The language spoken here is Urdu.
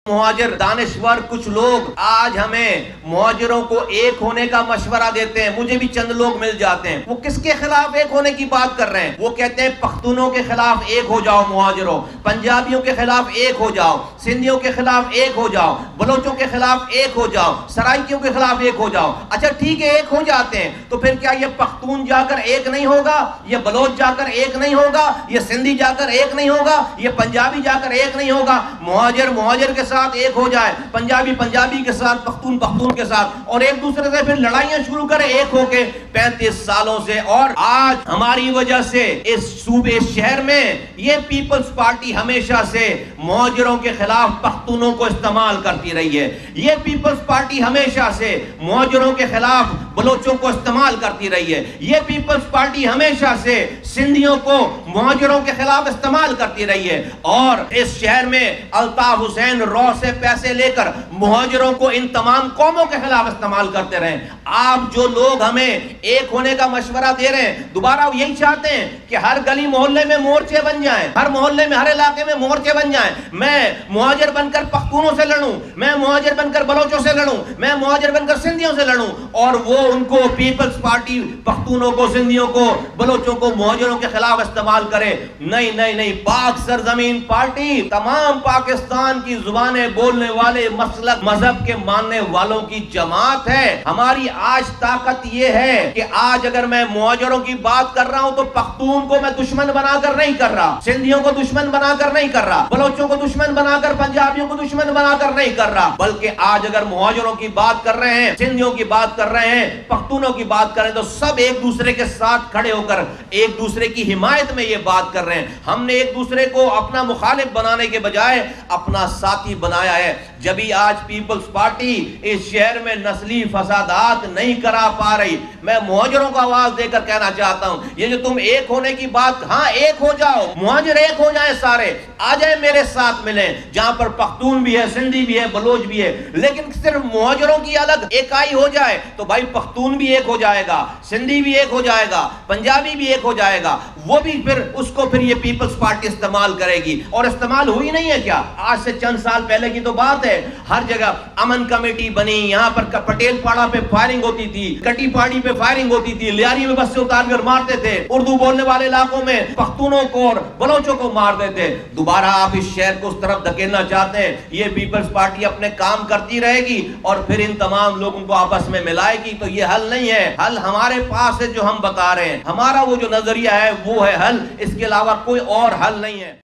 مہاجر دانشور کچھ لوگ آج ہمیں مہاجروں کو ایک ہونے کا مشورہ دیتے ہیں. مجھے بھی چند لوگ مل جاتے ہیں, وہ کس کے خلاف ایک ہونے کی بات کر رہے ہیں؟ وہ کہتے ہیں پختونوں کے خلاف ایک ہو جاؤ مہاجروں, پنجابیوں کے خلاف ایک ہو جاؤ, سندھیوں کے خلاف ایک ہو جاؤ, بلوچوں کے خلاف ایک ہو جاؤ, سرائکیوں کے خلاف ایک ہو جاؤ. اچھا ٹھیک ہے, ایک ہو جاتے ہیں, تو پھر کیا یہ پختون جا کر ایک نہیں ہوگا, یہ بلوچ جا کر ایک نہیں ہوگا, یہ سندھی جا کر ایک نہیں ہوگا, یہ پنجابی جا کر ایک نہیں ہوگا؟ مہاجر کے ساتھ ایک ہو جائے, پنجابی کے ساتھ, پختون کے ساتھ, اور ایک دوسرے سے پھر لڑائیاں شروع کرے ایک ہو کے 35 سالوں سے. اور آج ہماری وجہ سے اس صوبے شہر میں یہ پیپلز پارٹی ہمیشہ سے مہاجروں کے خلاف پختونوں کو استعمال کرتی رہی ہے. یہ پیپلز پارٹی ہمیشہ سے مہاجروں کے خلاف بلوچوں کو استعمال کرتی رہی ہے. یہ پیپلز پارٹی ہمیشہ سے سندھیوں کو مہاجروں کے خلاف استعمال کرتی رہی ہے. اور اس شہر میں الطاف حسین رو سے پیسے لے کر مہاجروں کو ان تمام قوموں کے خلاف استعمال کرتے رہے. آپ جو لوگ ہمیں ایک ہونے کا مشورہ دے رہے ہیں, دوبارہ یہی چاہتے ہیں کہ ہر گلی محلے میں مورچے بن جائیں, ہر محلے میں, ہر علاقے میں مورچے بن جائیں. میں مہاجر بن کر پختونوں سے لڑوں, میں مہاجر بن کر بلوچوں سے لڑوں, میں مہاجر بن کر سندھیوں سے لڑوں, اور وہ ان کو پیپلز پارٹی پختونوں کو, سندھیوں کو, بلوچوں کو مہاجروں کے خلاف استعمال کرے. نہیں نہیں نہیں, پاک سرزمین پارٹی تمام پاکستان کی زبانیں بولنے والے, مسلک مذہب کے ماننے والوں کی جماعت ہے. ہماری آج طاقت یہ ہے کہ آج اگر میں مہاجروں کی بات کر رہا ہوں تو پختون کو میں دشمن بنا کر نہیں کر رہا, سندھیوں کو دشمن بنا کر نہیں کر رہا, بلوچوں کو دشمن بنا کر, پنجابیوں کو دشمن بنا کر نہیں کر رہا, بلکہ آج اگر مہاجروں کی بات کر رہے ہیں, سندھیوں کی بات کر رہے ہیں, پختونوں کی بات کر رہے ہیں, تو سب ایک دوسرے کے ساتھ کھڑے ہو کر ایک دوسرے کی حمایت میں یہ بات کر رہے ہیں. ہم نے ایک دوسرے کو اپنا مخالف بنانے کے بجائے اپنا ساتھی بنایا ہے. جبھی آج پیپلز پارٹی اس شہر میں نسلی فسادات نہیں کرا پا رہی. میں مہاجروں کو آواز دے کر کہنا چاہتا ہوں, یہ جو تم ایک ہونے کی بات, ہاں ایک ہو جاؤ, مہاجر ایک ہو جائیں, سارے آ جائیں میرے ساتھ ملیں, جہاں پر پختون بھی ہے, سندھی بھی ہے, بلوچ بھی ہے, لیکن صرف مہاجروں کی الگ اکائی ہو جائے تو بھائی پختون بھی ایک ہو جائے گا, سندھی بھی ایک ہو جائے گا, پنجابی بھی ایک ہو جائے گا. وہ بھی پھر اس کو پھر یہ پیپلز پارٹی استعمال کرے گی. اور استعمال ہوئی نہیں ہے کیا, آج سے چند سال پہلے کی تو بات ہے, ہر جگہ امن کمیٹی بنی, یہاں پر پٹیل پاڑا پہ فائرنگ ہوتی تھی, کٹی پاڑی پہ فائرنگ ہوتی تھی, لیاری میں بس سے اتار کر مارتے تھے, اردو بولنے والے علاقوں میں پختونوں کو اور بلوچوں کو مار دیتے. دوبارہ آپ اس شہر کو اس طرف دھکیلنا چاہتے ہیں. یہ پیپلز پارٹی اپنے کام کرتی رہے گی اور پھر ان تمام لوگوں کو آپس میں ملائے گی. تو یہ حل نہیں ہے. حل ہمارے پاس ہے جو ہم بتا رہے ہیں, ہمارا وہ جو نظریہ ہے وہ ہے حل, اس کے علاوہ کوئی اور حل نہیں ہے.